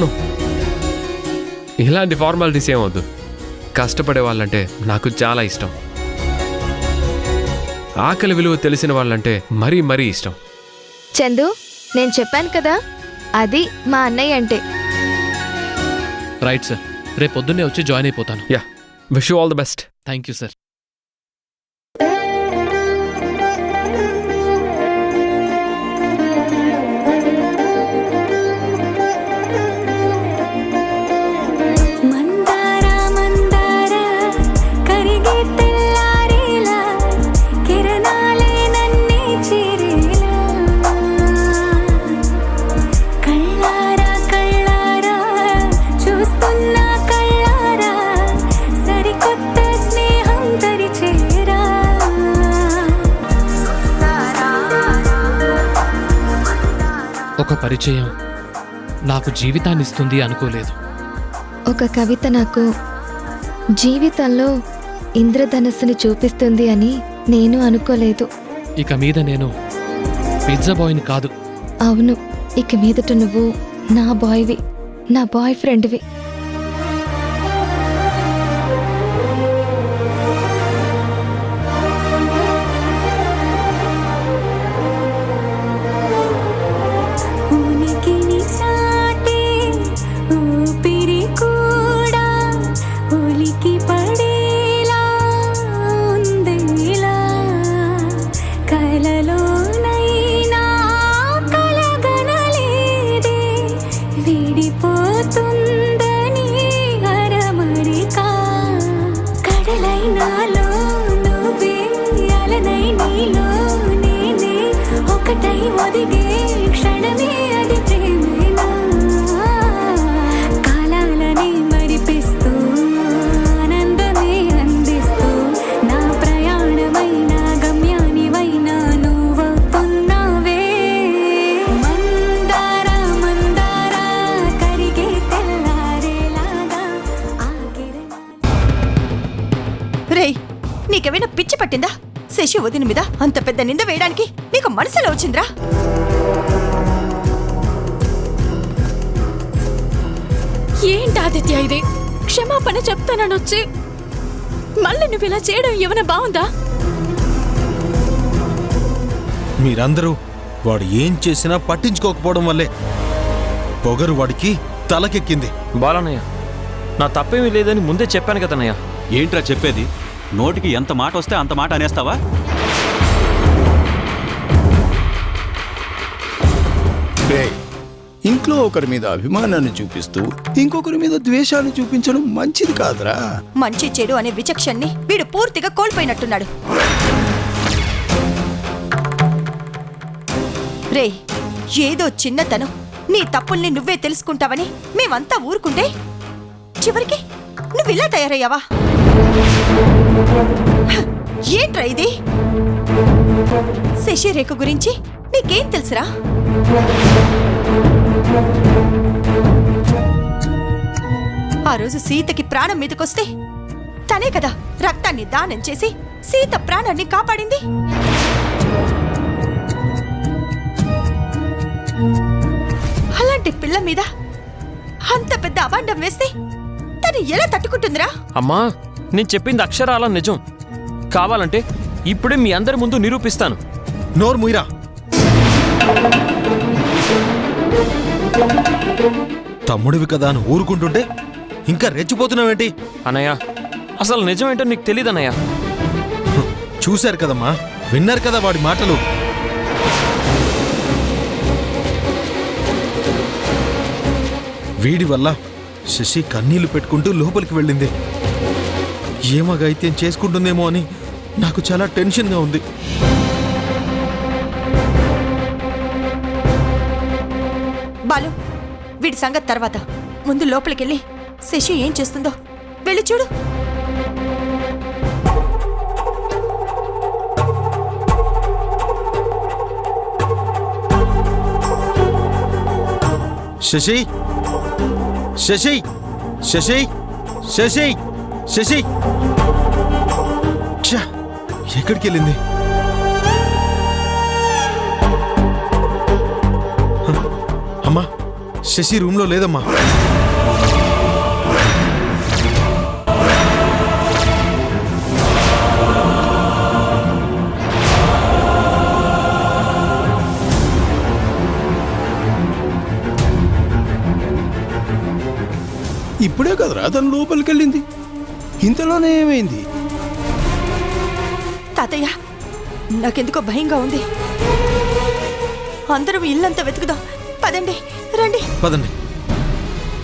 నో, ఇలాంటి ఫార్మాలిటీస్ ఏమవద్దు. కష్టపడే వాళ్ళంటే నాకు చాలా ఇష్టం. ఆకలి విలువ తెలిసిన వాళ్ళంటే మరీ మరీ ఇష్టం. చందు, నేను చెప్పాను కదా, అది మా అన్నయ్య అంటే. రైట్ సార్, రేపు పొద్దున్నే వచ్చి జాయిన్ అయిపోతాను. Yeah, wish you all the best. Thank you sir. ఒక పరిచయం నాకు జీవితాన్ని ఇస్తుంది అనుకోలేదు. ఒక కవిత నాకు జీవితంలో ఇంద్రధనస్సుని చూపిస్తుంది అని నేను అనుకోలేదు. ఇక మీద నేను పిజ్జా బాయ్ని కాదు. అవును, ఇక మీదట నువ్వు నా బాయ్వి, నా బాయ్ ఫ్రెండ్వి. నీకేమైనా పిచ్చి పట్టిందా? శశి వదిన మీద అంత పెద్ద నింద వేయడానికి నీకు మనసులో వచ్చిందిరా? ఏంటి ఆదిత్య ఇది? క్షమాపణ చెప్తానొచ్చి మళ్ళీ నువ్వు ఇలా చేయడం ఏమైనా బాగుందా? మీరందరూ వాడు ఏం చేసినా పట్టించుకోకపోవడం వల్లే పొగరు వాడికి తలకెక్కింది. బాలన్నయ్య, నా తప్పేమీ లేదని ముందే చెప్పాను కదన్నయ్య. ఏంట్రా చెప్పేది? నోటికి ఎంత మాట వస్తే అంత మాట అనేస్తావా? ఇంట్లో ఒకరి మీద అభిమానాన్ని చూపిస్తూ ఇంకొకరి మీద ద్వేషాలు చూపించడం మంచిది కాదురా. మంచి చెడు అనే విచక్షణని వీడు పూర్తిగా కోల్పోయినట్టున్నాడు. రే, ఏదో చిన్నతనం, నీ తప్పుల్ని నువ్వే తెలుసుకుంటావని మేమంతా ఊరుకుంటే చివరికి నువ్విలా తయారయ్యావా? ఏంట్రా ఇది? శశిరేఖ గురించి నీకేం తెలుసురా? ఆ రోజు సీతకి ప్రాణం మీదకొస్తే తనే కదా రక్తాన్ని దానం చేసి సీత ప్రాణాన్ని కాపాడింది. అలాంటి పిల్ల మీద అంత పెద్ద అబాండం వేస్తే తను ఎలా తట్టుకుంటుందిరా? అమ్మా, నేను చెప్పింది అక్షరాల నిజం. కావాలంటే ఇప్పుడే మీ అందరి ముందు నిరూపిస్తాను. నోరు ముయిరా. తమ్ముడివి కదా అని ఊరుకుంటుంటే ఇంకా రెచ్చిపోతున్నావేంటి? అన్నయ్య అసలు నిజమేంటో నీకు తెలీదన్నయ్య. చూశారు కదమ్మా, విన్నారు కదా వాడి మాటలు. వీడి వల్ల శశి కన్నీళ్లు పెట్టుకుంటూ లోపలికి వెళ్ళింది. ఏమగైత్యం చేసుకుంటుందేమో అని నాకు చాలా టెన్షన్గా ఉంది. బాలు, వీడి సంగతి తర్వాత. ముందు లోపలికెళ్ళి శశి ఏం చేస్తుందో వెళ్ళి చూడు. శశి, శశి, శశి, శశి, శశి, ఎక్కడికి వెళ్ళింది? అమ్మా, శశి రూమ్లో లేదమ్మా. ఇప్పుడే కదరా తను లోపలికెళ్ళింది, ఇంతలోనే ఏమైంది? తాతయ్య, నాకెందుకో భయంగా ఉంది. అందరం ఇల్లంతా వెతుకుదాం. పదండి, రండి. పదండి.